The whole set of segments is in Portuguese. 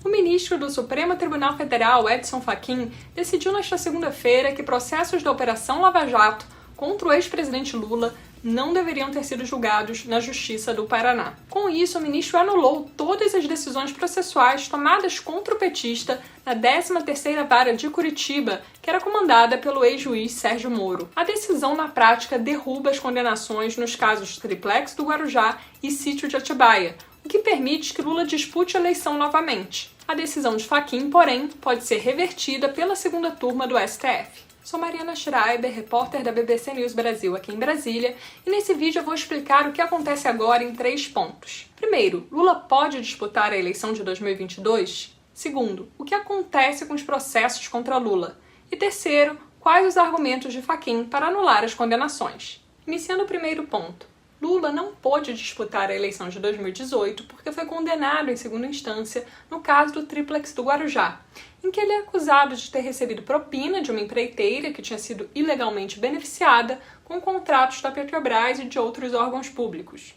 O ministro do Supremo Tribunal Federal, Edson Fachin, decidiu nesta segunda-feira que processos da Operação Lava Jato contra o ex-presidente Lula não deveriam ter sido julgados na Justiça do Paraná. Com isso, o ministro anulou todas as decisões processuais tomadas contra o petista na 13ª Vara de Curitiba, que era comandada pelo ex-juiz Sérgio Moro. A decisão, na prática, derruba as condenações nos casos Triplex do Guarujá e Sítio de Atibaia, o que permite que Lula dispute a eleição novamente. A decisão de Fachin, porém, pode ser revertida pela segunda turma do STF. Sou Mariana Schreiber, repórter da BBC News Brasil aqui em Brasília, e nesse vídeo eu vou explicar o que acontece agora em 3 pontos. Primeiro, Lula pode disputar a eleição de 2022? Segundo, o que acontece com os processos contra Lula? E terceiro, quais os argumentos de Fachin para anular as condenações? Iniciando o primeiro ponto. Lula não pôde disputar a eleição de 2018 porque foi condenado em segunda instância no caso do Triplex do Guarujá, em que ele é acusado de ter recebido propina de uma empreiteira que tinha sido ilegalmente beneficiada com contratos da Petrobras e de outros órgãos públicos.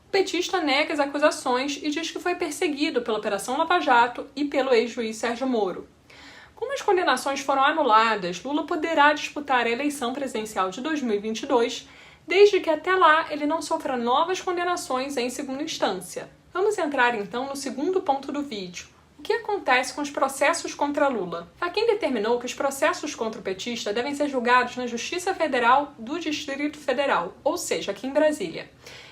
O petista nega as acusações e diz que foi perseguido pela Operação Lava Jato e pelo ex-juiz Sérgio Moro. Como as condenações foram anuladas, Lula poderá disputar a eleição presidencial de 2022, desde que até lá ele não sofra novas condenações em segunda instância. Vamos entrar então no segundo ponto do vídeo. O que acontece com os processos contra Lula? Fachin determinou que os processos contra o petista devem ser julgados na Justiça Federal do Distrito Federal, ou seja, aqui em Brasília.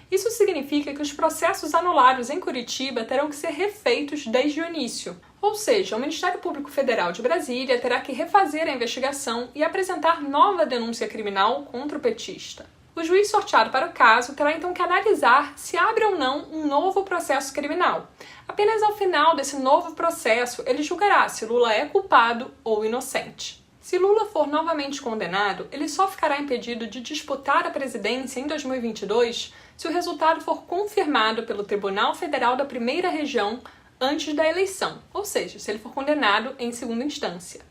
Isso significa que os processos anulados em Curitiba terão que ser refeitos desde o início. Ou seja, o Ministério Público Federal de Brasília terá que refazer a investigação e apresentar nova denúncia criminal contra o petista. O juiz sorteado para o caso terá então que analisar se abre ou não um novo processo criminal. Apenas ao final desse novo processo ele julgará se Lula é culpado ou inocente. Se Lula for novamente condenado, ele só ficará impedido de disputar a presidência em 2022 se o resultado for confirmado pelo Tribunal Federal da Primeira Região antes da eleição, ou seja, se ele for condenado em segunda instância.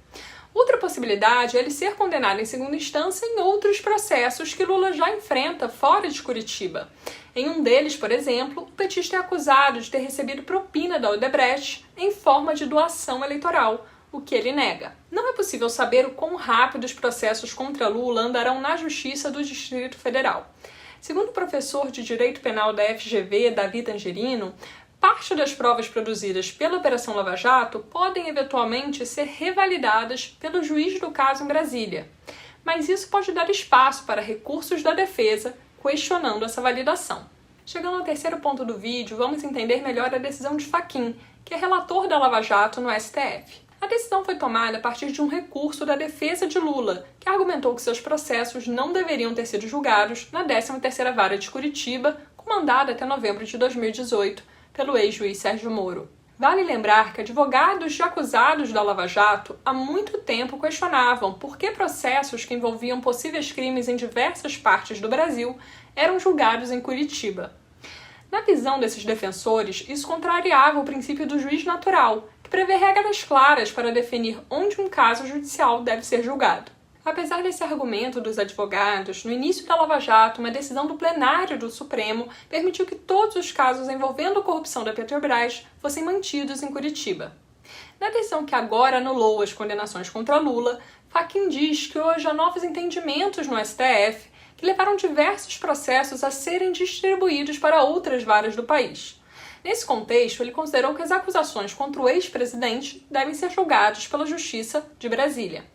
Outra possibilidade é ele ser condenado em segunda instância em outros processos que Lula já enfrenta fora de Curitiba. Em um deles, por exemplo, o petista é acusado de ter recebido propina da Odebrecht em forma de doação eleitoral, o que ele nega. Não é possível saber o quão rápido os processos contra Lula andarão na Justiça do Distrito Federal. Segundo o professor de Direito Penal da FGV, Davi Tangerino, parte das provas produzidas pela Operação Lava Jato podem eventualmente ser revalidadas pelo juiz do caso em Brasília, mas isso pode dar espaço para recursos da defesa questionando essa validação. Chegando ao terceiro ponto do vídeo, vamos entender melhor a decisão de Fachin, que é relator da Lava Jato no STF. A decisão foi tomada a partir de um recurso da defesa de Lula, que argumentou que seus processos não deveriam ter sido julgados na 13ª Vara de Curitiba, comandada até novembro de 2018, pelo ex-juiz Sérgio Moro. Vale lembrar que advogados de acusados da Lava Jato há muito tempo questionavam por que processos que envolviam possíveis crimes em diversas partes do Brasil eram julgados em Curitiba. Na visão desses defensores, isso contrariava o princípio do juiz natural, que prevê regras claras para definir onde um caso judicial deve ser julgado. Apesar desse argumento dos advogados, no início da Lava Jato, uma decisão do plenário do Supremo permitiu que todos os casos envolvendo a corrupção da Petrobras fossem mantidos em Curitiba. Na decisão que agora anulou as condenações contra Lula, Fachin diz que hoje há novos entendimentos no STF que levaram diversos processos a serem distribuídos para outras varas do país. Nesse contexto, ele considerou que as acusações contra o ex-presidente devem ser julgadas pela Justiça de Brasília.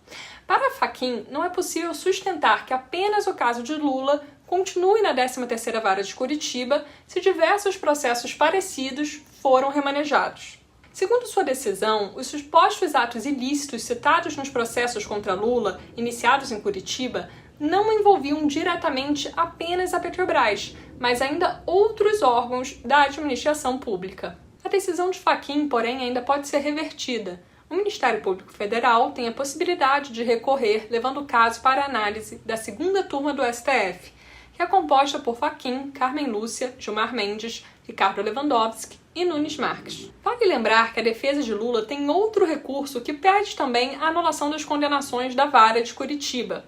Para Fachin, não é possível sustentar que apenas o caso de Lula continue na 13ª Vara de Curitiba se diversos processos parecidos foram remanejados. Segundo sua decisão, os supostos atos ilícitos citados nos processos contra Lula, iniciados em Curitiba, não envolviam diretamente apenas a Petrobras, mas ainda outros órgãos da administração pública. A decisão de Fachin, porém, ainda pode ser revertida. O Ministério Público Federal tem a possibilidade de recorrer, levando o caso para análise da segunda turma do STF, que é composta por Fachin, Carmen Lúcia, Gilmar Mendes, Ricardo Lewandowski e Nunes Marques. Vale lembrar que a defesa de Lula tem outro recurso que pede também a anulação das condenações da Vara de Curitiba.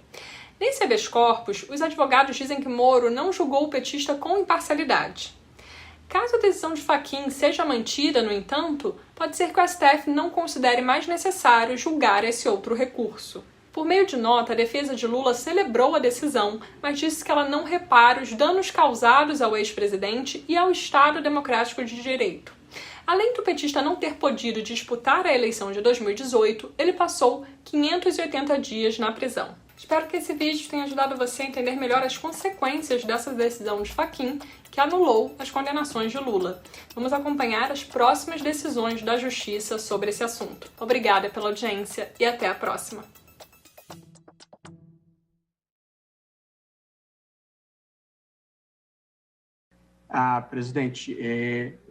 Nesse habeas corpus, os advogados dizem que Moro não julgou o petista com imparcialidade. Caso a decisão de Fachin seja mantida, no entanto, pode ser que o STF não considere mais necessário julgar esse outro recurso. Por meio de nota, a defesa de Lula celebrou a decisão, mas disse que ela não repara os danos causados ao ex-presidente e ao Estado Democrático de Direito. Além do petista não ter podido disputar a eleição de 2018, ele passou 580 dias na prisão. Espero que esse vídeo tenha ajudado você a entender melhor as consequências dessa decisão de Fachin, que anulou as condenações de Lula. Vamos acompanhar as próximas decisões da Justiça sobre esse assunto. Obrigada pela audiência e até a próxima. Presidente,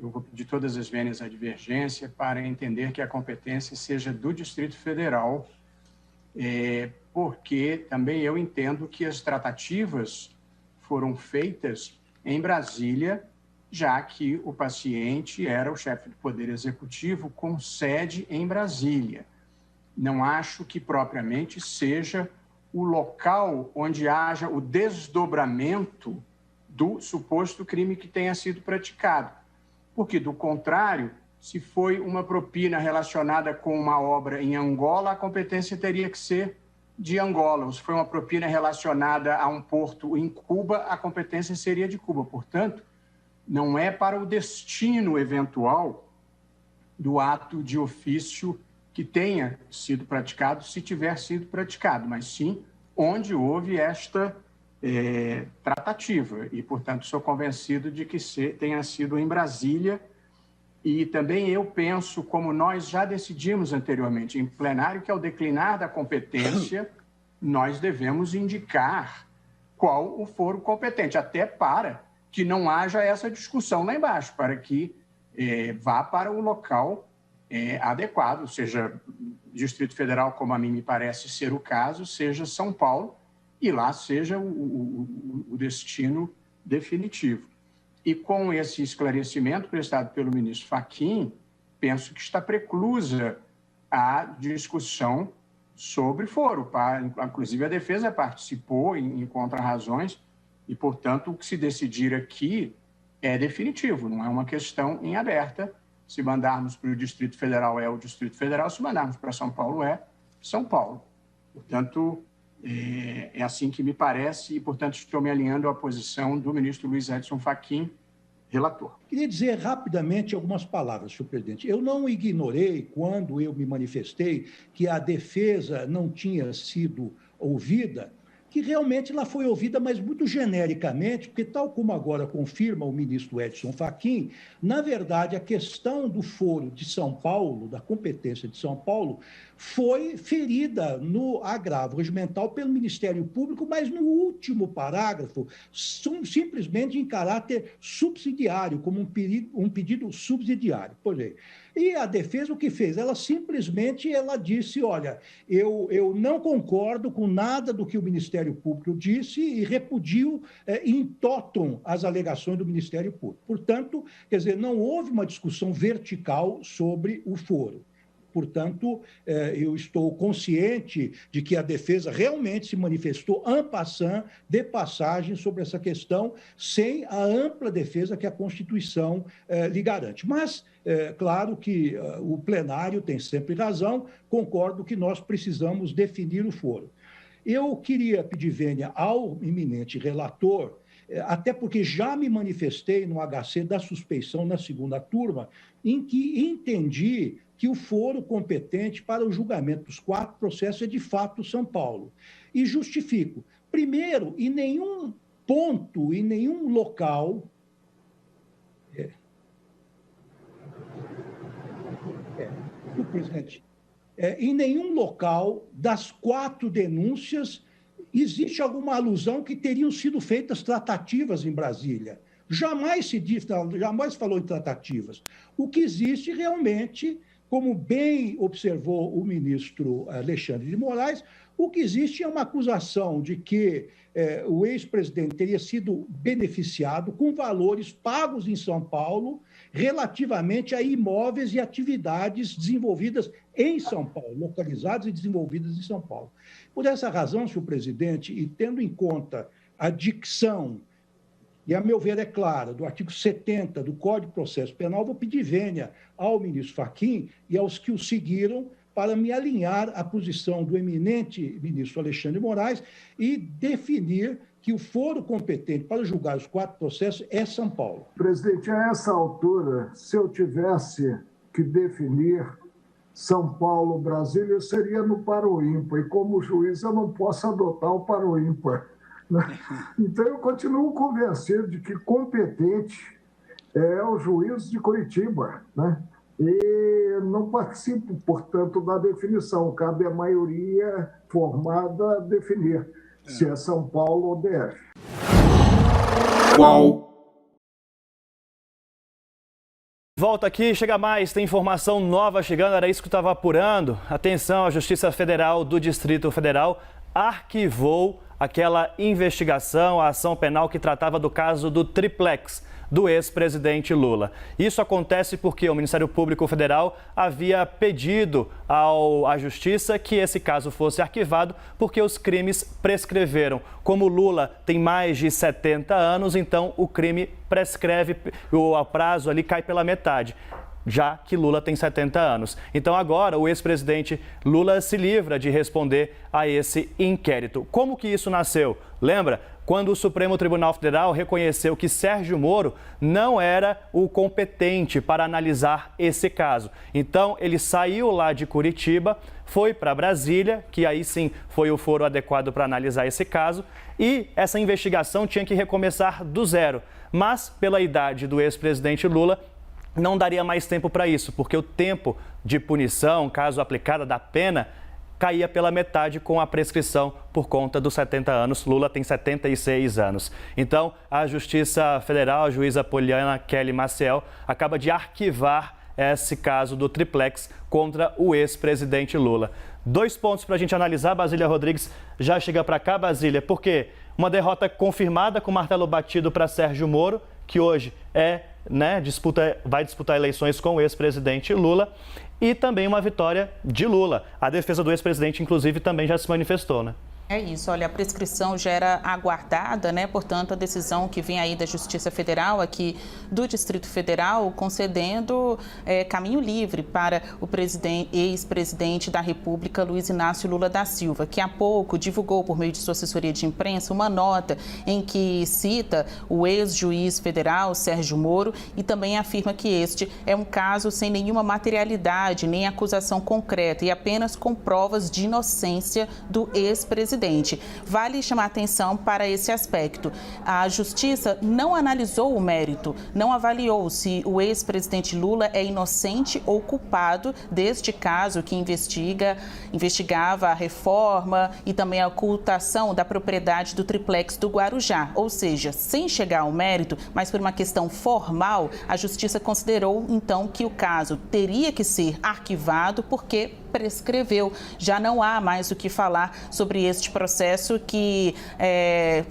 eu vou pedir todas as vênias à divergência para entender que a competência seja do Distrito Federal, porque também eu entendo que as tratativas foram feitas em Brasília, já que o paciente era o chefe do Poder Executivo com sede em Brasília. Não acho que propriamente seja o local onde haja o desdobramento do suposto crime que tenha sido praticado. Porque, do contrário, se foi uma propina relacionada com uma obra em Angola, a competência teria que ser de Angola. Ou se foi uma propina relacionada a um porto em Cuba, a competência seria de Cuba. Portanto, não é para o destino eventual do ato de ofício que tenha sido praticado, se tiver sido praticado, mas sim onde houve esta tratativa. E, portanto, sou convencido de que tenha sido em Brasília. E também eu penso, como nós já decidimos anteriormente em plenário, que ao declinar da competência, nós devemos indicar qual o foro competente, até para que não haja essa discussão lá embaixo, para que vá para o local adequado, seja Distrito Federal, como a mim me parece ser o caso, seja São Paulo, e lá seja o destino definitivo. E com esse esclarecimento prestado pelo ministro Fachin, penso que está preclusa a discussão sobre foro. Inclusive, a defesa participou em contrarrazões e, portanto, o que se decidir aqui é definitivo, não é uma questão em aberta. Se mandarmos para o Distrito Federal, é o Distrito Federal, se mandarmos para São Paulo, é São Paulo. Portanto, é assim que me parece e, portanto, estou me alinhando à posição do ministro Luiz Edson Fachin, relator. Queria dizer rapidamente algumas palavras, senhor presidente. Eu não ignorei, quando eu me manifestei, que a defesa não tinha sido ouvida, que realmente ela foi ouvida, mas muito genericamente, porque, tal como agora confirma o ministro Edson Fachin, na verdade, a questão do foro de São Paulo, da competência de São Paulo, foi ferida no agravo regimental pelo Ministério Público, mas no último parágrafo, simplesmente em caráter subsidiário, como um pedido subsidiário. Por exemplo, e a defesa o que fez? Ela simplesmente disse, olha, eu não concordo com nada do que o Ministério Público disse e repudio in totum as alegações do Ministério Público. Portanto, quer dizer, não houve uma discussão vertical sobre o foro. Portanto, eu estou consciente de que a defesa realmente se manifestou en passant, de passagem, sobre essa questão, sem a ampla defesa que a Constituição lhe garante. Mas, claro que o plenário tem sempre razão, concordo que nós precisamos definir o foro. Eu queria pedir vênia ao eminente relator, até porque já me manifestei no HC da suspeição na segunda turma, em que entendi que o foro competente para o julgamento dos 4 processos é, de fato, São Paulo. E justifico. Primeiro, em nenhum ponto, em nenhum local... presidente, em nenhum local das 4 denúncias existe alguma alusão que teriam sido feitas tratativas em Brasília. Jamais falou em tratativas. O que existe realmente, como bem observou o ministro Alexandre de Moraes, o que existe é uma acusação de que o ex-presidente teria sido beneficiado com valores pagos em São Paulo relativamente a imóveis e atividades desenvolvidas em São Paulo, localizadas e desenvolvidas em São Paulo. Por essa razão, senhor presidente, e tendo em conta a dicção e, a meu ver, é clara, do artigo 70 do Código de Processo Penal, vou pedir vênia ao ministro Fachin e aos que o seguiram para me alinhar à posição do eminente ministro Alexandre de Moraes e definir que o foro competente para julgar os 4 processos é São Paulo. Presidente, a essa altura, se eu tivesse que definir São Paulo, Brasília, eu seria no par ou ímpar, e como juiz eu não posso adotar o par ou ímpar. Então, eu continuo convencido de que competente é o juiz de Curitiba, né? E não participo, portanto, da definição. Cabe à maioria formada definir se é São Paulo ou DF. Qual? Volta aqui, chega mais, tem informação nova chegando, era isso que eu estava apurando. Atenção, a Justiça Federal do Distrito Federal arquivou aquela investigação, a ação penal que tratava do caso do triplex do ex-presidente Lula. Isso acontece porque o Ministério Público Federal havia pedido à Justiça que esse caso fosse arquivado porque os crimes prescreveram. Como Lula tem mais de 70 anos, então o crime prescreve, o prazo ali cai pela metade, já que Lula tem 70 anos. Então agora o ex-presidente Lula se livra de responder a esse inquérito. Como que isso nasceu? Lembra? Quando o Supremo Tribunal Federal reconheceu que Sérgio Moro não era o competente para analisar esse caso. Então ele saiu lá de Curitiba, foi para Brasília, que aí sim foi o foro adequado para analisar esse caso, e essa investigação tinha que recomeçar do zero. Mas pela idade do ex-presidente Lula, não daria mais tempo para isso, porque o tempo de punição, caso aplicada da pena, caía pela metade com a prescrição por conta dos 70 anos. Lula tem 76 anos. Então, a Justiça Federal, a juíza Poliana Kelly Maciel, acaba de arquivar esse caso do triplex contra o ex-presidente Lula. 2 pontos para a gente analisar. Basília Rodrigues já chega para cá. Basília, por quê? Uma derrota confirmada com martelo batido para Sérgio Moro, que hoje vai disputar eleições com o ex-presidente Lula, e também uma vitória de Lula. A defesa do ex-presidente, inclusive, também já se manifestou, né? É isso, olha, a prescrição já era aguardada, né? Portanto, a decisão que vem aí da Justiça Federal, aqui do Distrito Federal, concedendo caminho livre para o ex-presidente da República, Luiz Inácio Lula da Silva, que há pouco divulgou por meio de sua assessoria de imprensa uma nota em que cita o ex-juiz federal, Sérgio Moro, e também afirma que este é um caso sem nenhuma materialidade, nem acusação concreta, e apenas com provas de inocência do ex-presidente. Vale chamar atenção para esse aspecto. A Justiça não analisou o mérito, não avaliou se o ex-presidente Lula é inocente ou culpado deste caso que investigava a reforma e também a ocultação da propriedade do triplex do Guarujá. Ou seja, sem chegar ao mérito, mas por uma questão formal, a Justiça considerou então que o caso teria que ser arquivado porque prescreveu. Já não há mais o que falar sobre este processo que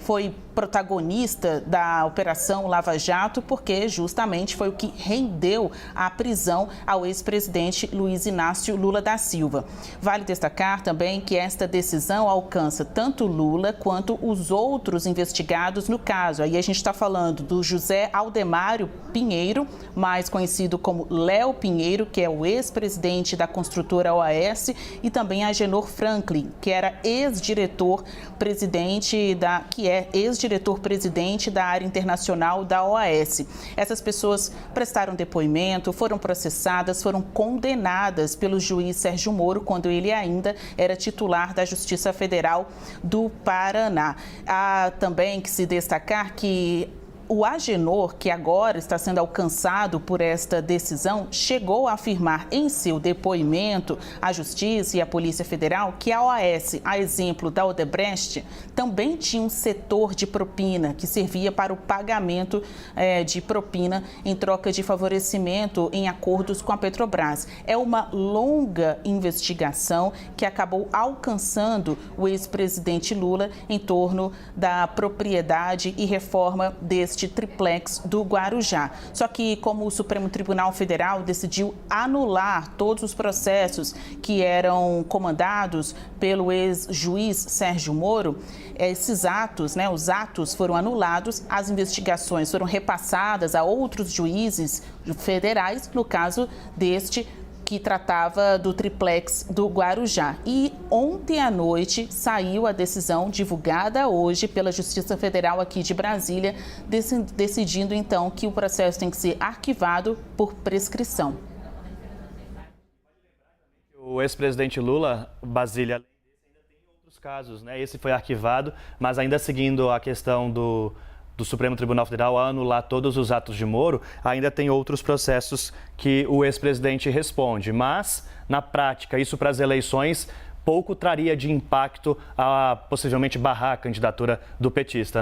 foi protagonista da Operação Lava Jato, porque justamente foi o que rendeu a prisão ao ex-presidente Luiz Inácio Lula da Silva. Vale destacar também que esta decisão alcança tanto Lula quanto os outros investigados no caso. Aí a gente está falando do José Aldemário Pinheiro, mais conhecido como Léo Pinheiro, que é o ex-presidente da construtora OAS, e também Agenor Franklin, que era ex-diretor-presidente da área internacional da OAS. Essas pessoas prestaram depoimento, foram processadas, foram condenadas pelo juiz Sérgio Moro quando ele ainda era titular da Justiça Federal do Paraná. Há também que se destacar que o Agenor, que agora está sendo alcançado por esta decisão, chegou a afirmar em seu depoimento à Justiça e à Polícia Federal que a OAS, a exemplo da Odebrecht, também tinha um setor de propina que servia para o pagamento de propina em troca de favorecimento em acordos com a Petrobras. É uma longa investigação que acabou alcançando o ex-presidente Lula em torno da propriedade e reforma deste deste triplex do Guarujá. Só que como o Supremo Tribunal Federal decidiu anular todos os processos que eram comandados pelo ex-juiz Sérgio Moro, esses atos, os atos foram anulados, as investigações foram repassadas a outros juízes federais, no caso deste que tratava do triplex do Guarujá. E ontem à noite saiu a decisão divulgada hoje pela Justiça Federal aqui de Brasília, decidindo então que o processo tem que ser arquivado por prescrição. O ex-presidente Lula, Basília, ainda tem outros casos, Esse foi arquivado, mas ainda seguindo a questão do Supremo Tribunal Federal a anular todos os atos de Moro, ainda tem outros processos que o ex-presidente responde. Mas, na prática, isso para as eleições pouco traria de impacto a possivelmente barrar a candidatura do petista,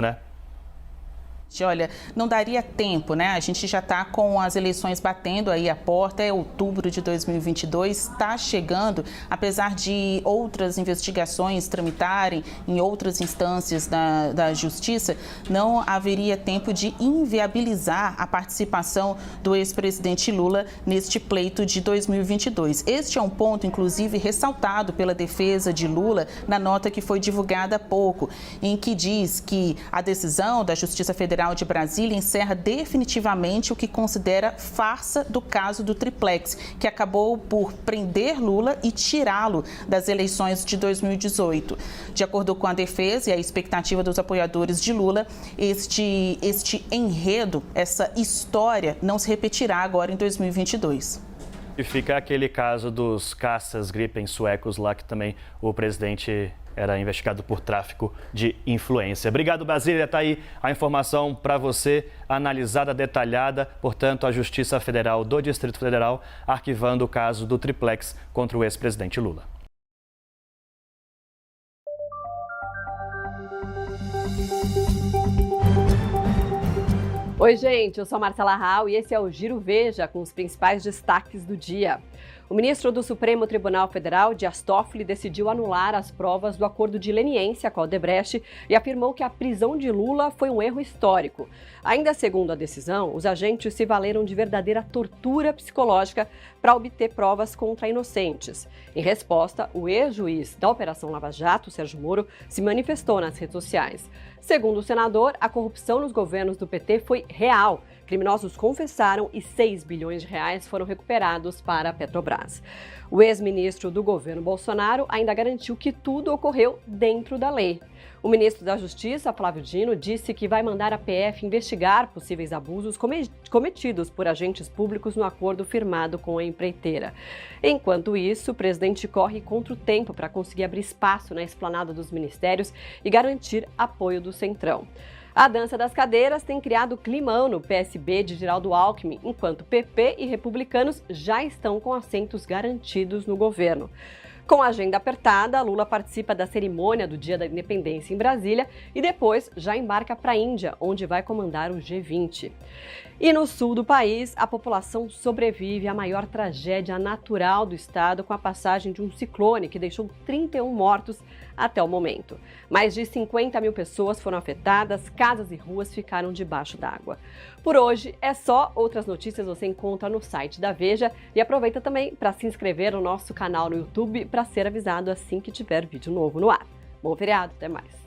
Olha, não daria tempo, A gente já está com as eleições batendo aí a porta, é outubro de 2022, está chegando, apesar de outras investigações tramitarem em outras instâncias da Justiça, não haveria tempo de inviabilizar a participação do ex-presidente Lula neste pleito de 2022. Este é um ponto, inclusive, ressaltado pela defesa de Lula na nota que foi divulgada há pouco, em que diz que a decisão da Justiça Federal de Brasília encerra definitivamente o que considera farsa do caso do triplex, que acabou por prender Lula e tirá-lo das eleições de 2018. De acordo com a defesa e a expectativa dos apoiadores de Lula, este enredo, essa história, não se repetirá agora em 2022. E fica aquele caso dos caças Gripen suecos lá, que também o presidente era investigado por tráfico de influência. Obrigado, Basília. Está aí a informação para você, analisada, detalhada. Portanto, a Justiça Federal do Distrito Federal arquivando o caso do triplex contra o ex-presidente Lula. Oi, gente, eu sou a Marcela Rau e esse é o Giro Veja com os principais destaques do dia. O ministro do Supremo Tribunal Federal, Dias Toffoli, decidiu anular as provas do acordo de leniência com a Odebrecht e afirmou que a prisão de Lula foi um erro histórico. Ainda segundo a decisão, os agentes se valeram de verdadeira tortura psicológica para obter provas contra inocentes. Em resposta, o ex-juiz da Operação Lava Jato, Sérgio Moro, se manifestou nas redes sociais. Segundo o senador, a corrupção nos governos do PT foi real. Criminosos confessaram e 6 bilhões de reais foram recuperados para a Petrobras. O ex-ministro do governo Bolsonaro ainda garantiu que tudo ocorreu dentro da lei. O ministro da Justiça, Flávio Dino, disse que vai mandar a PF investigar possíveis abusos cometidos por agentes públicos no acordo firmado com a empreiteira. Enquanto isso, o presidente corre contra o tempo para conseguir abrir espaço na esplanada dos ministérios e garantir apoio do Centrão. A dança das cadeiras tem criado climão no PSB de Geraldo Alckmin, enquanto PP e republicanos já estão com assentos garantidos no governo. Com a agenda apertada, Lula participa da cerimônia do Dia da Independência em Brasília e depois já embarca para a Índia, onde vai comandar o G20. E no sul do país, a população sobrevive à maior tragédia natural do estado com a passagem de um ciclone que deixou 31 mortos até o momento. Mais de 50 mil pessoas foram afetadas, casas e ruas ficaram debaixo d'água. Por hoje é só, outras notícias você encontra no site da Veja e aproveita também para se inscrever no nosso canal no YouTube para ser avisado assim que tiver vídeo novo no ar. Bom feriado, até mais!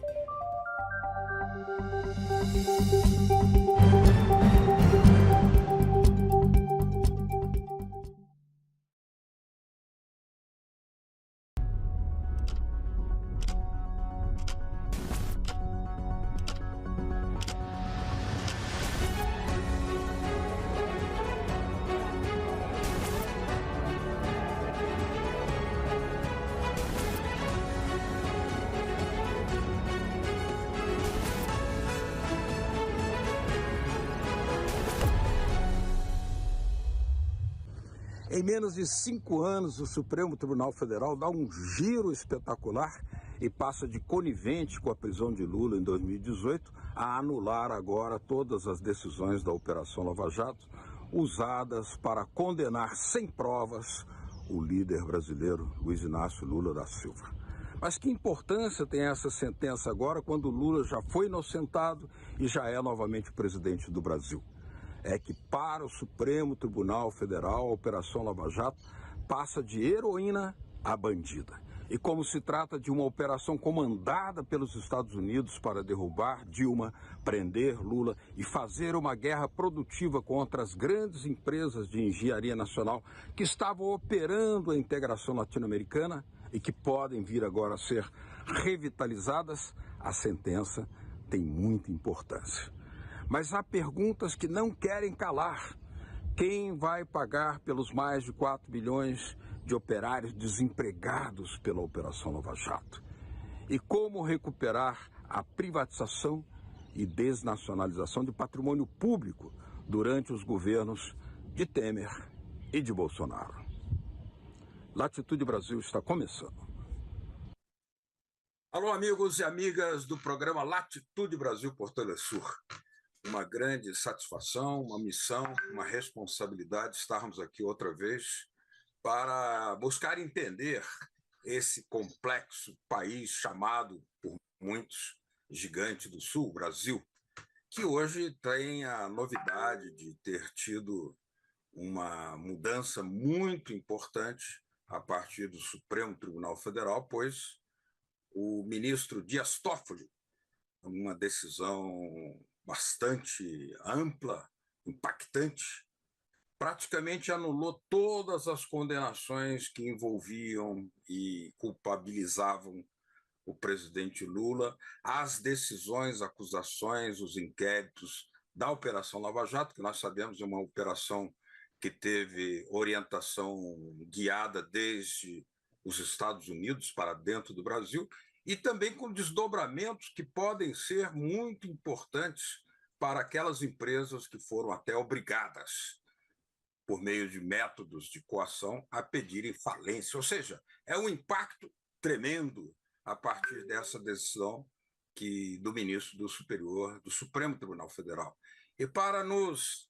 Em menos de 5 anos, o Supremo Tribunal Federal dá um giro espetacular e passa de conivente com a prisão de Lula em 2018 a anular agora todas as decisões da Operação Lava Jato usadas para condenar sem provas o líder brasileiro Luiz Inácio Lula da Silva. Mas que importância tem essa sentença agora, quando Lula já foi inocentado e já é novamente presidente do Brasil? É que para o Supremo Tribunal Federal, a Operação Lava Jato passa de heroína a bandida. E como se trata de uma operação comandada pelos Estados Unidos para derrubar Dilma, prender Lula e fazer uma guerra produtiva contra as grandes empresas de engenharia nacional que estavam operando a integração latino-americana e que podem vir agora a ser revitalizadas, a sentença tem muita importância. Mas há perguntas que não querem calar. Quem vai pagar pelos mais de 4 bilhões de operários desempregados pela Operação Lava Jato? E como recuperar a privatização e desnacionalização de patrimônio público durante os governos de Temer e de Bolsonaro? Latitude Brasil está começando. Alô, amigos e amigas do programa Latitude Brasil por Telesur. Uma grande satisfação, uma missão, uma responsabilidade estarmos aqui outra vez para buscar entender esse complexo país chamado por muitos Gigante do Sul, Brasil, que hoje tem a novidade de ter tido uma mudança muito importante a partir do Supremo Tribunal Federal, pois o ministro Dias Toffoli, uma decisão bastante ampla, impactante, praticamente anulou todas as condenações que envolviam e culpabilizavam o presidente Lula, as decisões, acusações, os inquéritos da Operação Lava Jato, que nós sabemos é uma operação que teve orientação guiada desde os Estados Unidos para dentro do Brasil, e também com desdobramentos que podem ser muito importantes para aquelas empresas que foram até obrigadas, por meio de métodos de coação, a pedirem falência. Ou seja, é um impacto tremendo a partir dessa decisão do ministro do Supremo Tribunal Federal. E para nos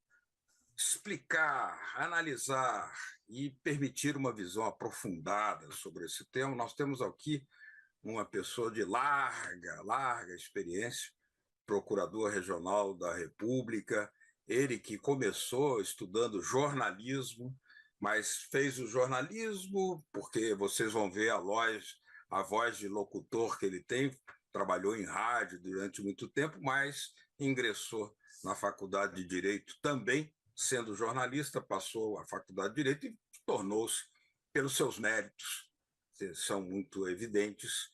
explicar, analisar e permitir uma visão aprofundada sobre esse tema, nós temos aqui uma pessoa de larga experiência, procurador regional da República, ele que começou estudando jornalismo, mas fez o jornalismo, porque vocês vão ver a voz de locutor que ele tem, trabalhou em rádio durante muito tempo, mas ingressou na Faculdade de Direito também, sendo jornalista, passou a Faculdade de Direito e tornou-se, pelos seus méritos, que são muito evidentes,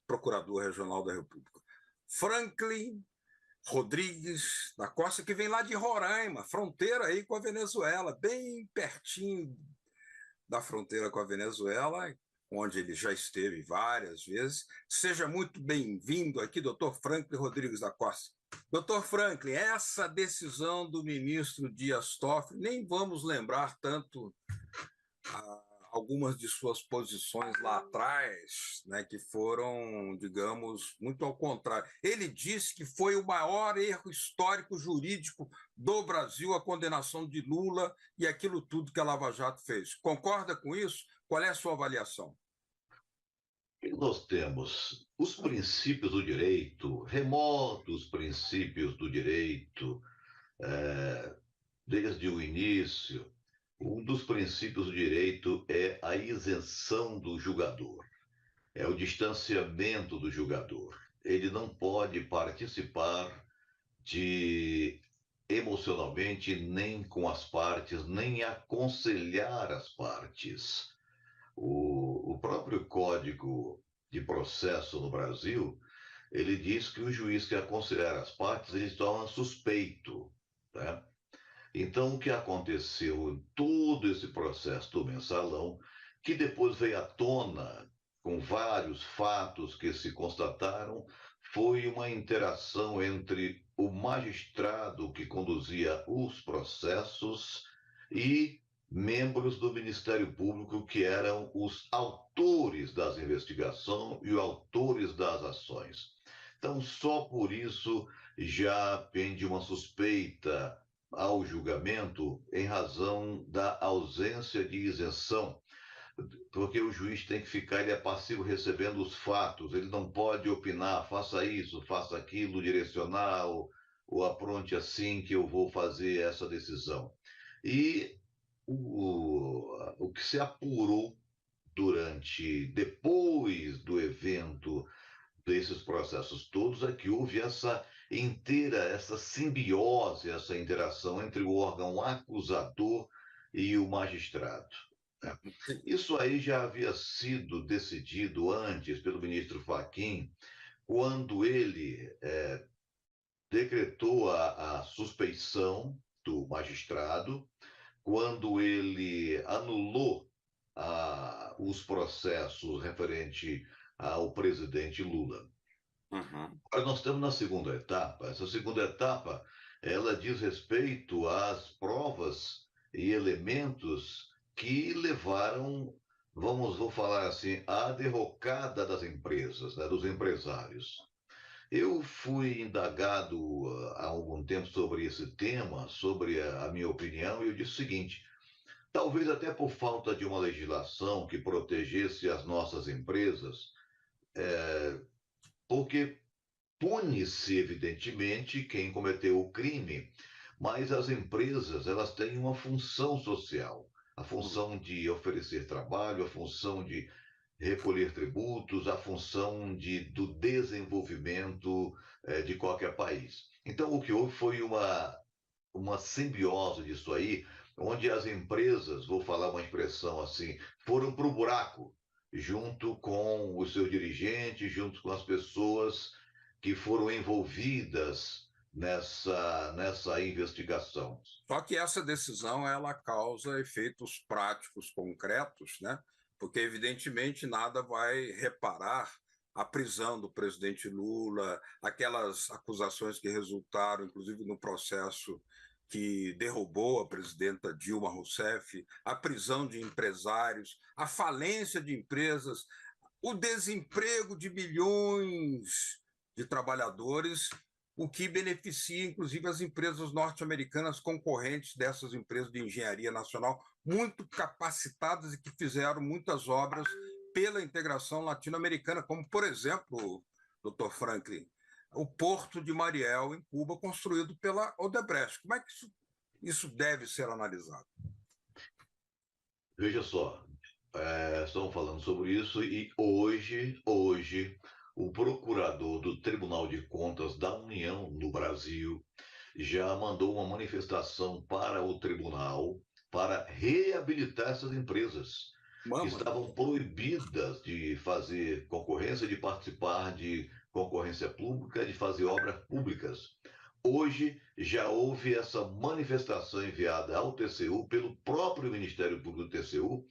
procurador regional da República. Franklin Rodrigues da Costa, que vem lá de Roraima, fronteira aí com a Venezuela, bem pertinho da fronteira com a Venezuela, onde ele já esteve várias vezes. Seja muito bem-vindo aqui, doutor Franklin Rodrigues da Costa. Doutor Franklin, essa decisão do ministro Dias Toffoli, nem vamos lembrar tanto algumas de suas posições lá atrás, né, que foram, digamos, muito ao contrário. Ele disse que foi o maior erro histórico jurídico do Brasil a condenação de Lula e aquilo tudo que a Lava Jato fez. Concorda com isso? Qual é a sua avaliação? Nós temos os princípios do direito, remotos princípios do direito, desde o início. Um dos princípios do direito é a isenção do julgador, é o distanciamento do julgador. Ele não pode participar emocionalmente nem com as partes, nem aconselhar as partes. O próprio Código de Processo no Brasil, ele diz que o juiz que aconselhar as partes, ele se torna suspeito, né? Então, o que aconteceu em todo esse processo do mensalão, que depois veio à tona com vários fatos que se constataram, foi uma interação entre o magistrado que conduzia os processos e membros do Ministério Público, que eram os autores das investigações e os autores das ações. Então, só por isso já pende uma suspeita ao julgamento em razão da ausência de isenção. porque o juiz tem que ficar, ele é passivo recebendo os fatos, ele não pode opinar, faça isso, faça aquilo, direcionar, ou apronte assim que eu vou fazer essa decisão. E o que se apurou depois do evento, desses processos todos, é que houve essa simbiose, essa interação entre o órgão acusador e o magistrado. Isso aí já havia sido decidido antes pelo ministro Fachin, quando ele decretou a suspeição do magistrado, quando ele anulou os processos referentes ao presidente Lula. Agora nós estamos na segunda etapa. Essa segunda etapa, ela diz respeito às provas e elementos que levaram, vou falar assim, à derrocada das empresas, né, dos empresários. Eu fui indagado há algum tempo sobre esse tema, sobre a minha opinião, e eu disse o seguinte: talvez até por falta de uma legislação que protegesse as nossas empresas, porque pune-se, evidentemente, quem cometeu o crime, mas as empresas, elas têm uma função social, a função de oferecer trabalho, a função de recolher tributos, a função do desenvolvimento de qualquer país. Então, o que houve foi uma simbiose disso aí, onde as empresas, vou falar uma expressão assim, foram para o buraco, junto com os seus dirigentes, junto com as pessoas que foram envolvidas nessa investigação. Só que essa decisão, ela causa efeitos práticos concretos, né? Porque, evidentemente, nada vai reparar a prisão do presidente Lula, aquelas acusações que resultaram, inclusive, no processo que derrubou a presidenta Dilma Rousseff, a prisão de empresários, a falência de empresas, o desemprego de milhões de trabalhadores, o que beneficia, inclusive, as empresas norte-americanas concorrentes dessas empresas de engenharia nacional, muito capacitadas e que fizeram muitas obras pela integração latino-americana, como, por exemplo, Dr. Franklin, o Porto de Mariel, em Cuba, construído pela Odebrecht. Como é que isso deve ser analisado? Veja só, estamos falando sobre isso e hoje o procurador do Tribunal de Contas da União no Brasil já mandou uma manifestação para o tribunal para reabilitar essas empresas que estavam proibidas de fazer concorrência, de participar de concorrência pública, de fazer obras públicas. Hoje já houve essa manifestação enviada ao TCU pelo próprio Ministério Público do TCU,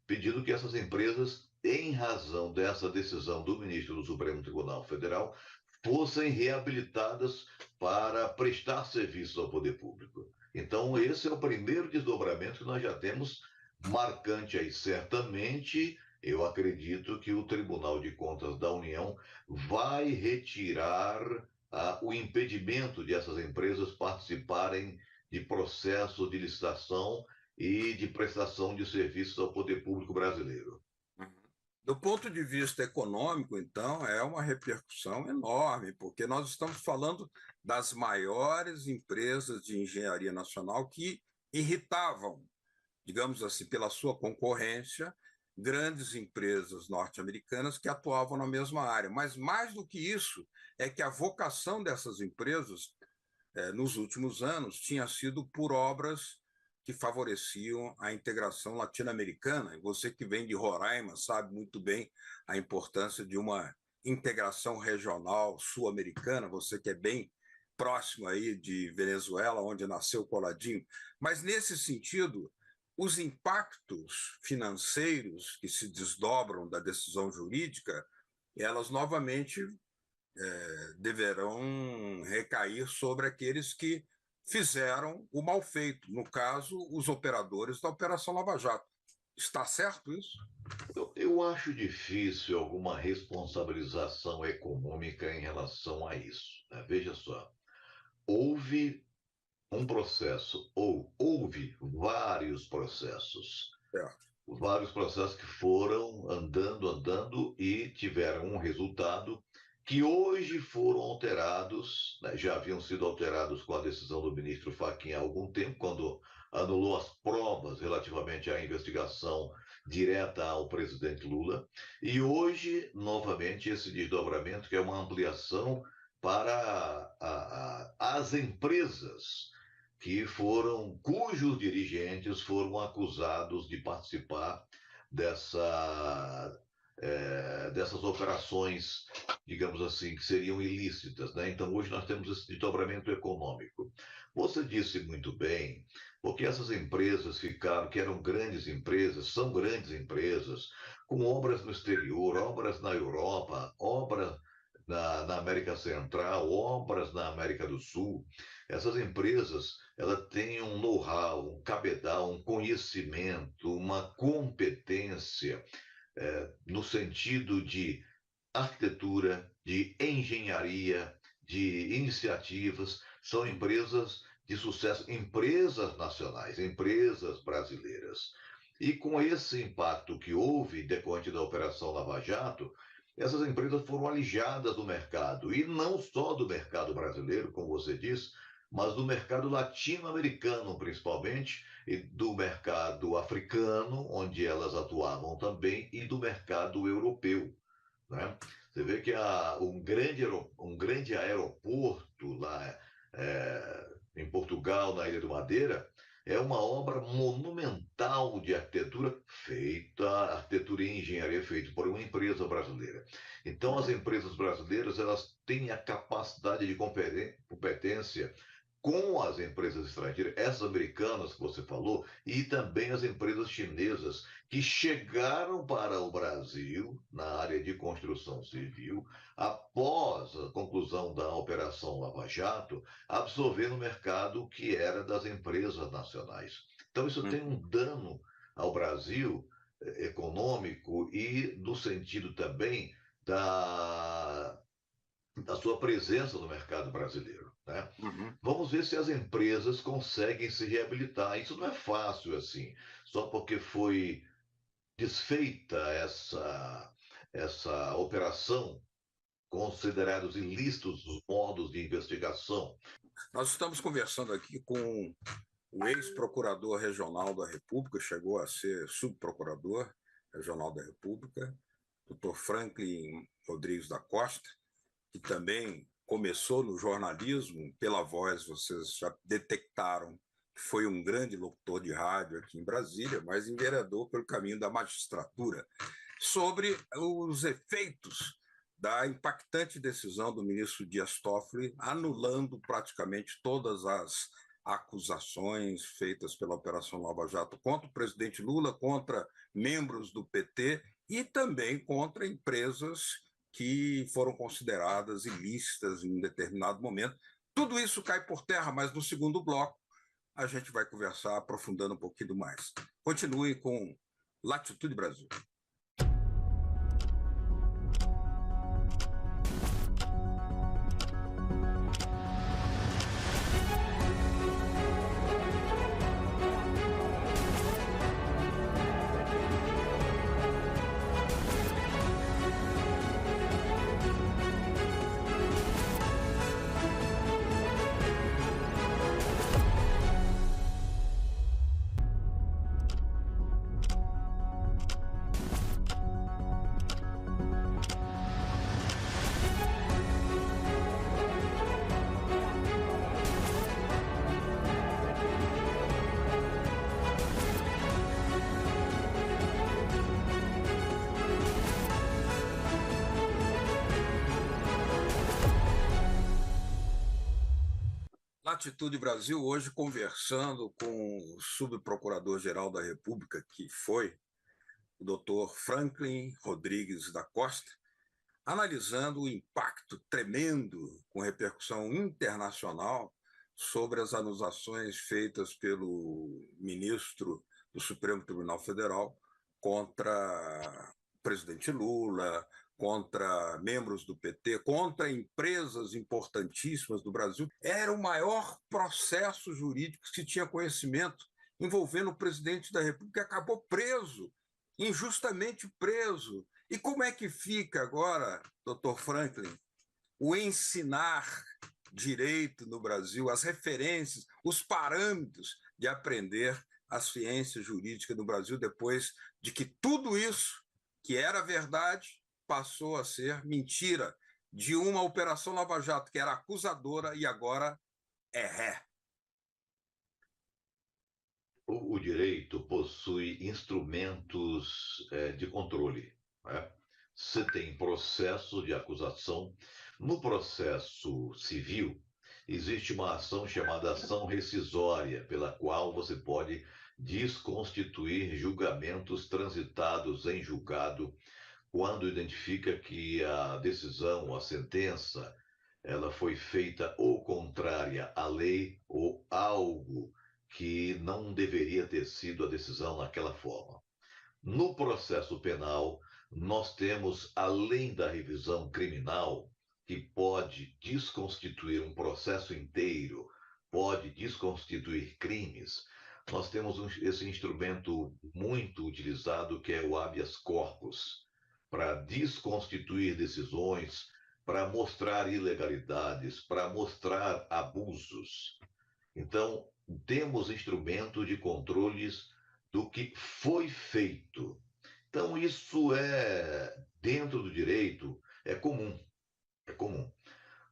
pedindo que essas empresas, em razão dessa decisão do ministro do Supremo Tribunal Federal, fossem reabilitadas para prestar serviços ao poder público. Então, esse é o primeiro desdobramento que nós já temos marcante aí. Certamente, eu acredito que o Tribunal de Contas da União vai retirar o impedimento de essas empresas participarem de processo de licitação e de prestação de serviços ao poder público brasileiro. Do ponto de vista econômico, então, é uma repercussão enorme, porque nós estamos falando das maiores empresas de engenharia nacional que irritavam, digamos assim, pela sua concorrência, grandes empresas norte-americanas que atuavam na mesma área. Mas, mais do que isso, é que a vocação dessas empresas, nos últimos anos, tinha sido por obras que favoreciam a integração latino-americana. E você que vem de Roraima sabe muito bem a importância de uma integração regional sul-americana, você que é bem próximo aí de Venezuela, onde nasceu Coladinho. Mas, nesse sentido, os impactos financeiros que se desdobram da decisão jurídica, elas novamente deverão recair sobre aqueles que fizeram o mal feito, no caso, os operadores da Operação Lava Jato. Está certo isso? Eu acho difícil alguma responsabilização econômica em relação a isso, né? Veja só, houve um processo, ou houve vários processos vários processos que foram andando e tiveram um resultado que hoje foram alterados, né, já haviam sido alterados com a decisão do ministro Fachin há algum tempo, quando anulou as provas relativamente à investigação direta ao presidente Lula, e hoje, novamente, esse desdobramento, que é uma ampliação para as empresas cujos dirigentes foram acusados de participar dessas operações, digamos assim, que seriam ilícitas, né? Então, hoje nós temos esse desdobramento econômico. Você disse muito bem, porque essas empresas que eram grandes empresas, são grandes empresas, com obras no exterior, obras na Europa, obras na América Central, obras na América do Sul. Essas empresas, elas têm um know-how, um cabedal, um conhecimento, uma competência, no sentido de arquitetura, de engenharia, de iniciativas. São empresas de sucesso, empresas nacionais, empresas brasileiras. E com esse impacto que houve decorrente da Operação Lava Jato, essas empresas foram alijadas do mercado, e não só do mercado brasileiro, como você disse, mas do mercado latino-americano, principalmente, e do mercado africano, onde elas atuavam também, e do mercado europeu, né? Você vê que um grande aeroporto lá em Portugal, na Ilha do Madeira, é uma obra monumental de arquitetura e engenharia feita por uma empresa brasileira. Então, as empresas brasileiras, elas têm a capacidade de competência com as empresas estrangeiras, essas americanas que você falou, e também as empresas chinesas que chegaram para o Brasil na área de construção civil após a conclusão da Operação Lava Jato, absorvendo o mercado que era das empresas nacionais. Então, isso tem um dano ao Brasil econômico e no sentido também da sua presença no mercado brasileiro, né? Vamos ver se as empresas conseguem se reabilitar. Isso não é fácil assim, só porque foi desfeita essa operação, considerados ilícitos os modos de investigação. Nós estamos conversando aqui com o ex-procurador regional da República, chegou a ser subprocurador regional da República, Dr. Franklin Rodrigues da Costa, que também começou no jornalismo, pela voz vocês já detectaram que foi um grande locutor de rádio aqui em Brasília, mas enveredou pelo caminho da magistratura, sobre os efeitos da impactante decisão do ministro Dias Toffoli, anulando praticamente todas as acusações feitas pela Operação Lava Jato contra o presidente Lula, contra membros do PT e também contra empresas que foram consideradas ilícitas em um determinado momento. Tudo isso cai por terra, mas no segundo bloco a gente vai conversar aprofundando um pouquinho mais. Continue com Latitude Brasil. Latitude Brasil, hoje conversando com o subprocurador-geral da República, que foi o doutor Franklin Rodrigues da Costa, analisando o impacto tremendo, com repercussão internacional, sobre as acusações feitas pelo ministro do Supremo Tribunal Federal contra o presidente Lula, contra membros do PT, contra empresas importantíssimas do Brasil. Era o maior processo jurídico que se tinha conhecimento envolvendo o presidente da República, que acabou preso, injustamente preso. E como é que fica agora, doutor Franklin, o ensinar direito no Brasil, as referências, os parâmetros de aprender a ciência jurídica no Brasil, depois de que tudo isso, que era verdade, passou a ser mentira, de uma Operação Lava Jato que era acusadora e agora é ré? O direito possui instrumentos de controle, né? Você tem processo de acusação. No processo civil, existe uma ação chamada ação rescisória, pela qual você pode desconstituir julgamentos transitados em julgado quando identifica que a decisão, a sentença, ela foi feita ou contrária à lei ou algo que não deveria ter sido a decisão naquela forma. No processo penal, nós temos, além da revisão criminal, que pode desconstituir um processo inteiro, pode desconstituir crimes, nós temos esse instrumento muito utilizado, que é o habeas corpus, para desconstituir decisões, para mostrar ilegalidades, para mostrar abusos. Então, temos instrumento de controles do que foi feito. Então, isso dentro do direito, é comum. É comum.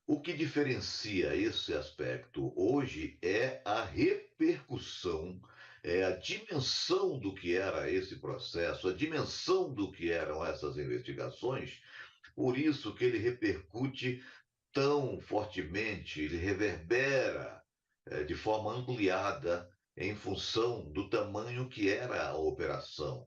O que diferencia esse aspecto hoje é a repercussão, é a dimensão do que era esse processo, a dimensão do que eram essas investigações. Por isso que ele repercute tão fortemente, ele reverbera de forma ampliada em função do tamanho que era a operação,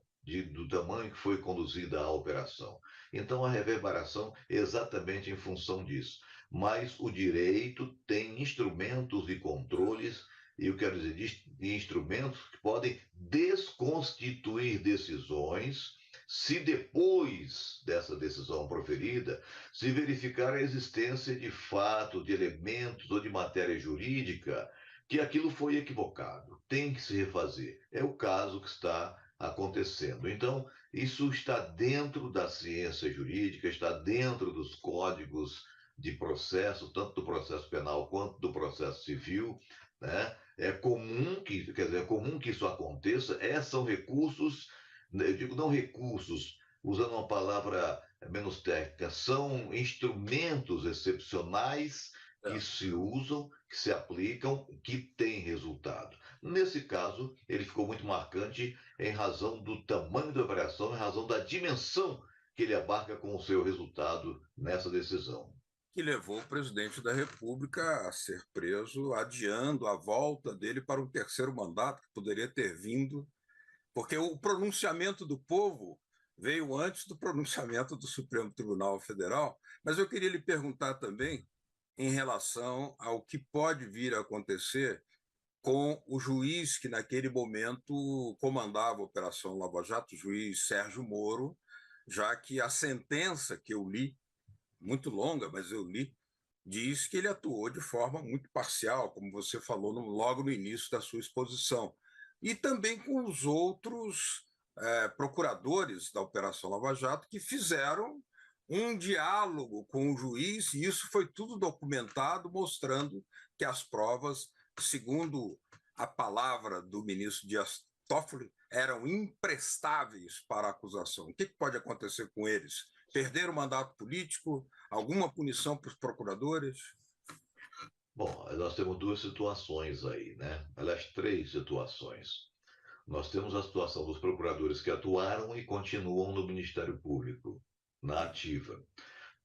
do tamanho que foi conduzida a operação. Então, a reverberação é exatamente em função disso. Mas o direito tem instrumentos e controles, e eu quero dizer, instrumentos que podem desconstituir decisões, se depois dessa decisão proferida, se verificar a existência de fato, de elementos ou de matéria jurídica, que aquilo foi equivocado, tem que se refazer. É o caso que está acontecendo. Então, isso está dentro da ciência jurídica, está dentro dos códigos de processo, tanto do processo penal quanto do processo civil, né? É comum que isso aconteça. São recursos, eu digo não recursos, usando uma palavra menos técnica, são instrumentos excepcionais que se usam, que se aplicam, que têm resultado. Nesse caso, ele ficou muito marcante em razão do tamanho da operação, em razão da dimensão que ele abarca com o seu resultado nessa decisão. Que levou o presidente da República a ser preso, adiando a volta dele para um terceiro mandato, que poderia ter vindo, porque o pronunciamento do povo veio antes do pronunciamento do Supremo Tribunal Federal. Mas eu queria lhe perguntar também em relação ao que pode vir a acontecer com o juiz que, naquele momento, comandava a Operação Lava Jato, o juiz Sérgio Moro, já que a sentença que eu li, muito longa, mas eu li, diz que ele atuou de forma muito parcial, como você falou logo no início da sua exposição. E também com os outros procuradores da Operação Lava Jato que fizeram um diálogo com o juiz, e isso foi tudo documentado, mostrando que as provas, segundo a palavra do ministro Dias Toffoli, eram imprestáveis para a acusação. O que pode acontecer com eles? Perder o mandato político? Alguma punição para os procuradores? Bom, nós temos duas situações aí, né? Aliás, três situações. Nós temos a situação dos procuradores que atuaram e continuam no Ministério Público, na ativa.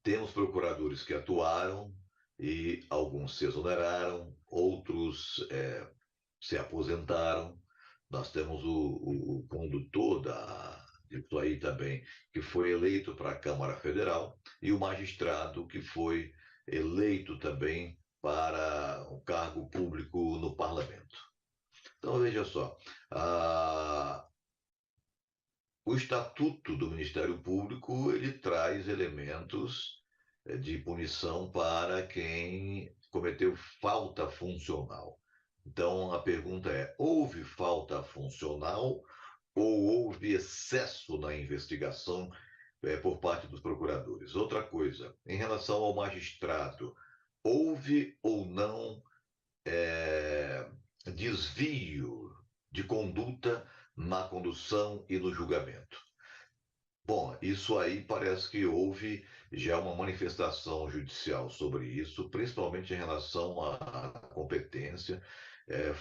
Temos procuradores que atuaram e alguns se exoneraram, outros se aposentaram. Nós temos o condutor disso aí também, que foi eleito para a Câmara Federal, e o magistrado que foi eleito também para um cargo público no Parlamento. Então, veja só, o Estatuto do Ministério Público, ele traz elementos de punição para quem cometeu falta funcional. Então, a pergunta é: houve falta funcional ou houve excesso na investigação por parte dos procuradores? Outra coisa, em relação ao magistrado, houve ou não desvio de conduta na condução e no julgamento? Bom, isso aí parece que houve já uma manifestação judicial sobre isso, principalmente em relação à competência.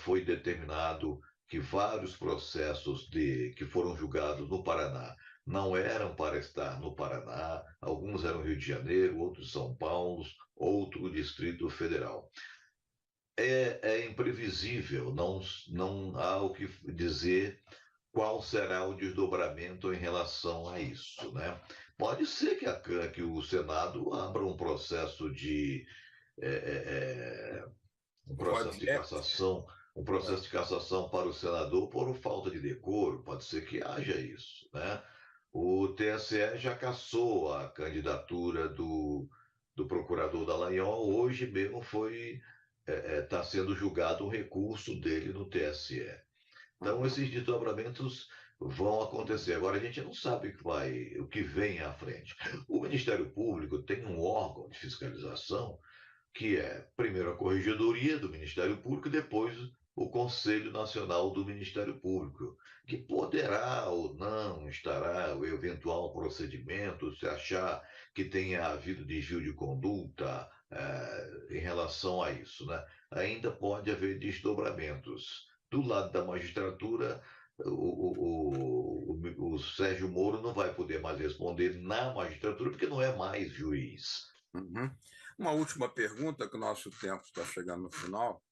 Foi determinado que vários processos que foram julgados no Paraná não eram para estar no Paraná, alguns eram Rio de Janeiro, outros São Paulo, outro Distrito Federal. É imprevisível, não há o que dizer qual será o desdobramento em relação a isso, né? Pode ser que o Senado abra um processo de cassação, um processo de cassação para o senador por falta de decoro. Pode ser que haja isso, né? O TSE já cassou a candidatura do procurador Dallagnol. Hoje mesmo está sendo julgado um recurso dele no TSE. Então, esses desdobramentos vão acontecer. Agora, a gente não sabe o que vem à frente. O Ministério Público tem um órgão de fiscalização que é, primeiro, a Corregedoria do Ministério Público e depois o Conselho Nacional do Ministério Público, que poderá ou não estará o eventual procedimento, se achar que tenha havido desvio de conduta em relação a isso, né? Ainda pode haver desdobramentos. Do lado da magistratura, o Sérgio Moro não vai poder mais responder na magistratura, porque não é mais juiz. Uhum. Uma última pergunta, que o nosso tempo está chegando no final.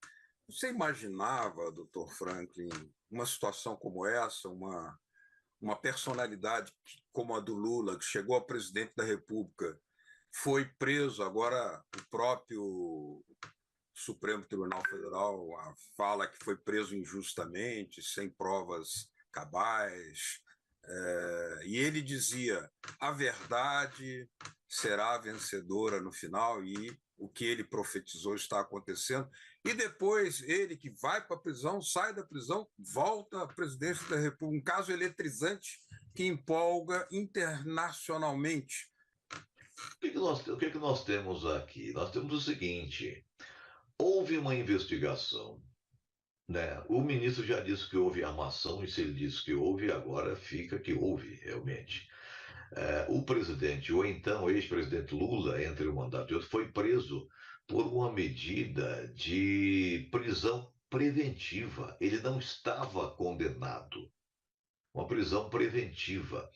Você imaginava, doutor Franklin, uma situação como essa, uma personalidade como a do Lula, que chegou a presidente da República, foi preso, agora o próprio Supremo Tribunal Federal fala que foi preso injustamente, sem provas cabais, e ele dizia: a verdade será vencedora no final, e o que ele profetizou está acontecendo. E depois ele, que vai para a prisão, sai da prisão, volta à presidência da República, um caso eletrizante que empolga internacionalmente. O que nós temos aqui? Nós temos o seguinte: houve uma investigação, né? O ministro já disse que houve armação, e se ele disse que houve, agora fica que houve realmente. O presidente, ou então ex-presidente Lula, entre um mandato e outro, foi preso por uma medida de prisão preventiva. Ele não estava condenado. Uma prisão preventiva.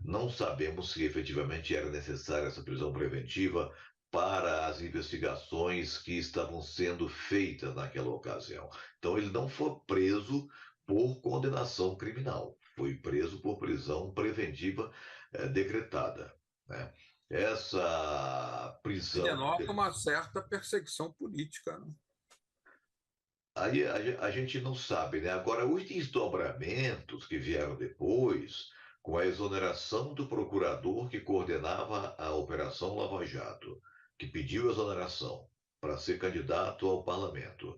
Não sabemos se efetivamente era necessária essa prisão preventiva para as investigações que estavam sendo feitas naquela ocasião. Então, ele não foi preso por condenação criminal, foi preso por prisão preventiva decretada, né? Essa prisão denota uma certa perseguição política, né? Aí a gente não sabe, né? Agora, os desdobramentos que vieram depois, com a exoneração do procurador que coordenava a Operação Lava Jato, que pediu exoneração para ser candidato ao parlamento,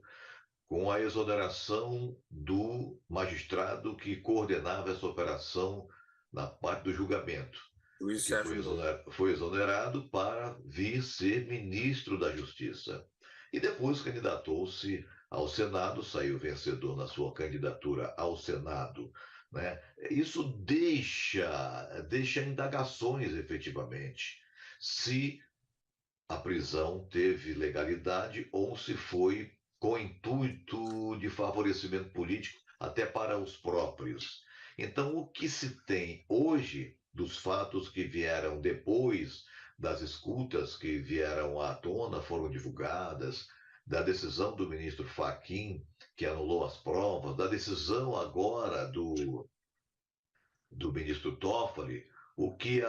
com a exoneração do magistrado que coordenava essa operação na parte do julgamento, que foi exonerado para vir ser ministro da Justiça. E depois candidatou-se ao Senado, saiu vencedor na sua candidatura ao Senado, né? Isso deixa indagações, efetivamente, se a prisão teve legalidade ou se foi com intuito de favorecimento político, até para os próprios. Então, o que se tem hoje dos fatos que vieram depois das escutas que vieram à tona, foram divulgadas, da decisão do ministro Fachin, que anulou as provas, da decisão agora do ministro Toffoli, o que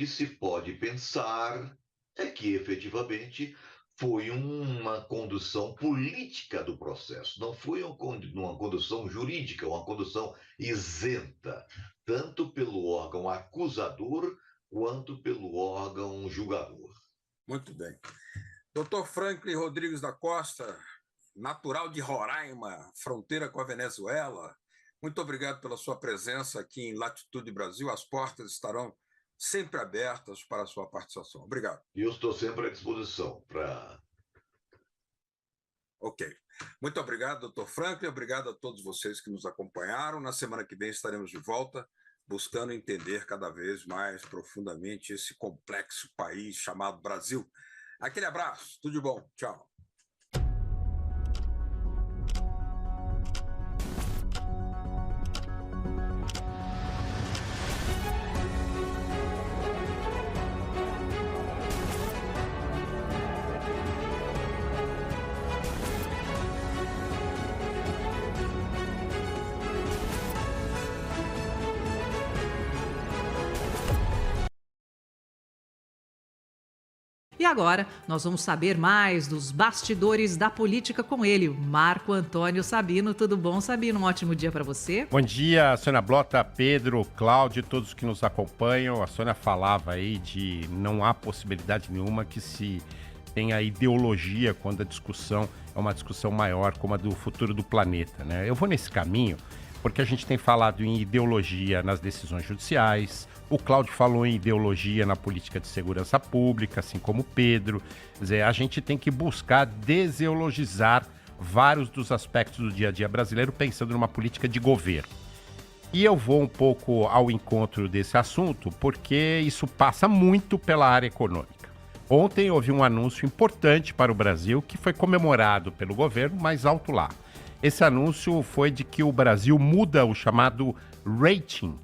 se pode pensar é que, efetivamente, foi uma condução política do processo, não foi uma condução jurídica, uma condução isenta, tanto pelo órgão acusador quanto pelo órgão julgador. Muito bem. Doutor Franklin Rodrigues da Costa, natural de Roraima, fronteira com a Venezuela. Muito obrigado pela sua presença aqui em Latitude Brasil. As portas estarão sempre abertas para a sua participação. Obrigado. E eu estou sempre à disposição para... Ok. Muito obrigado, doutor Franklin. Obrigado a todos vocês que nos acompanharam. Na semana que vem estaremos de volta, buscando entender cada vez mais profundamente esse complexo país chamado Brasil. Aquele abraço. Tudo de bom. Tchau. E agora, nós vamos saber mais dos bastidores da política com ele, Marco Antônio Sabino. Tudo bom, Sabino? Um ótimo dia para você. Bom dia, Sônia Blota, Pedro, Cláudio, todos que nos acompanham. A Sônia falava aí de não há possibilidade nenhuma que se tenha ideologia quando a discussão é uma discussão maior como a do futuro do planeta, né? Eu vou nesse caminho porque a gente tem falado em ideologia nas decisões judiciais. O Cláudio falou em ideologia na política de segurança pública, assim como o Pedro. Quer dizer, a gente tem que buscar desideologizar vários dos aspectos do dia a dia brasileiro, pensando numa política de governo. E eu vou um pouco ao encontro desse assunto, porque isso passa muito pela área econômica. Ontem houve um anúncio importante para o Brasil, que foi comemorado pelo governo, mas alto lá. Esse anúncio foi de que o Brasil muda o chamado rating,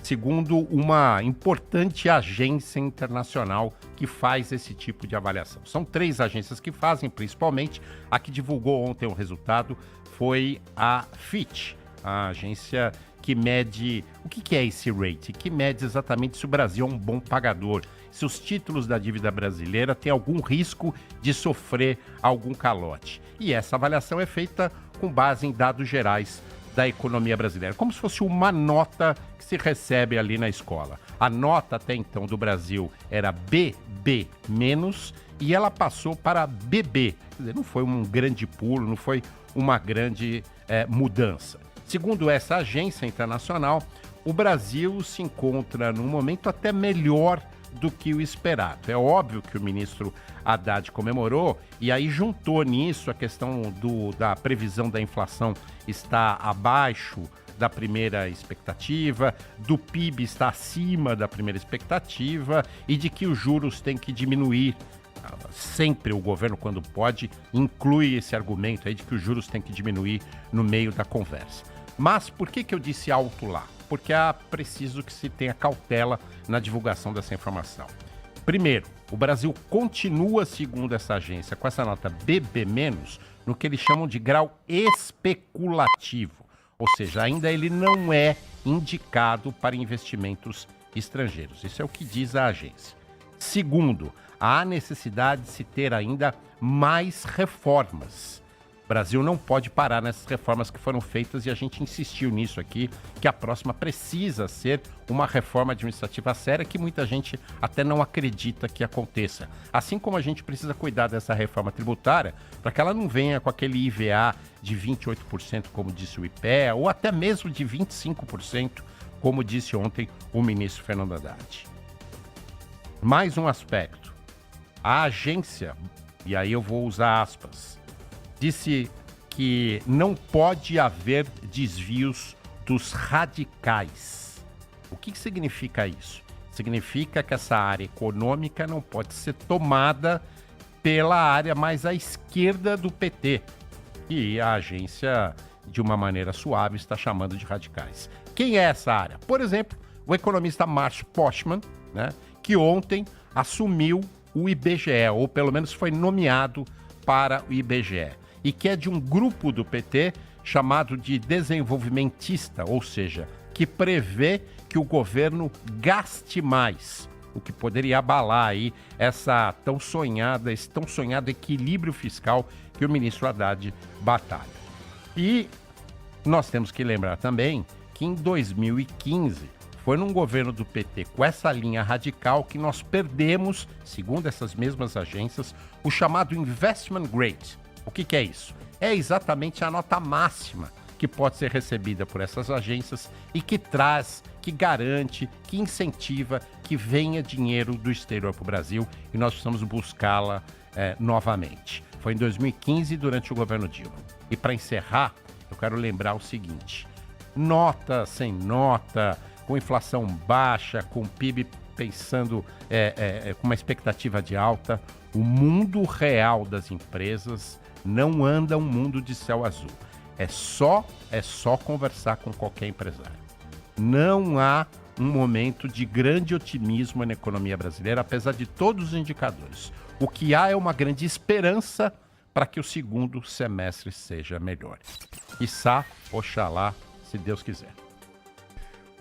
segundo uma importante agência internacional que faz esse tipo de avaliação. São 3 agências que fazem, principalmente. A que divulgou ontem o resultado foi a Fitch, a agência que mede... O que é esse rating? Que mede exatamente se o Brasil é um bom pagador, se os títulos da dívida brasileira têm algum risco de sofrer algum calote. E essa avaliação é feita com base em dados gerais da economia brasileira, como se fosse uma nota que se recebe ali na escola. A nota até então do Brasil era BB-, e ela passou para BB. Quer dizer, não foi um grande pulo, não foi uma grande mudança. Segundo essa agência internacional, o Brasil se encontra num momento até melhor do que o esperado. É óbvio que o ministro Haddad comemorou e aí juntou nisso a questão da previsão da inflação está abaixo da primeira expectativa, do PIB está acima da primeira expectativa e de que os juros têm que diminuir. Sempre o governo, quando pode, inclui esse argumento aí de que os juros têm que diminuir no meio da conversa. Mas por que eu disse alto lá? Porque é preciso que se tenha cautela na divulgação dessa informação. Primeiro, o Brasil continua, segundo essa agência, com essa nota BB-, no que eles chamam de grau especulativo. Ou seja, ainda ele não é indicado para investimentos estrangeiros. Isso é o que diz a agência. Segundo, há necessidade de se ter ainda mais reformas. O Brasil não pode parar nessas reformas que foram feitas e a gente insistiu nisso aqui, que a próxima precisa ser uma reforma administrativa séria que muita gente até não acredita que aconteça. Assim como a gente precisa cuidar dessa reforma tributária para que ela não venha com aquele IVA de 28%, como disse o IPEA, ou até mesmo de 25%, como disse ontem o ministro Fernando Haddad. Mais um aspecto. A agência, e aí eu vou usar aspas, disse que não pode haver desvios dos radicais. O que significa isso? Significa que essa área econômica não pode ser tomada pela área mais à esquerda do PT, que a agência, de uma maneira suave, está chamando de radicais. Quem é essa área? Por exemplo, o economista Márcio Postman, né, que ontem assumiu o IBGE, ou pelo menos foi nomeado para o IBGE, e que é de um grupo do PT chamado de desenvolvimentista, ou seja, que prevê que o governo gaste mais, o que poderia abalar aí esse tão sonhado equilíbrio fiscal que o ministro Haddad batalha. E nós temos que lembrar também que em 2015 foi num governo do PT com essa linha radical que nós perdemos, segundo essas mesmas agências, o chamado investment grade, O que é isso? É exatamente a nota máxima que pode ser recebida por essas agências e que traz, que garante, que incentiva que venha dinheiro do exterior para o Brasil e nós precisamos buscá-la novamente. Foi em 2015, durante o governo Dilma. E para encerrar, eu quero lembrar o seguinte: nota sem nota, com inflação baixa, com PIB pensando com uma expectativa de alta, o mundo real das empresas não anda um mundo de céu azul. É só conversar com qualquer empresário. Não há um momento de grande otimismo na economia brasileira, apesar de todos os indicadores. O que há é uma grande esperança para que o segundo semestre seja melhor. Quiçá, oxalá, se Deus quiser.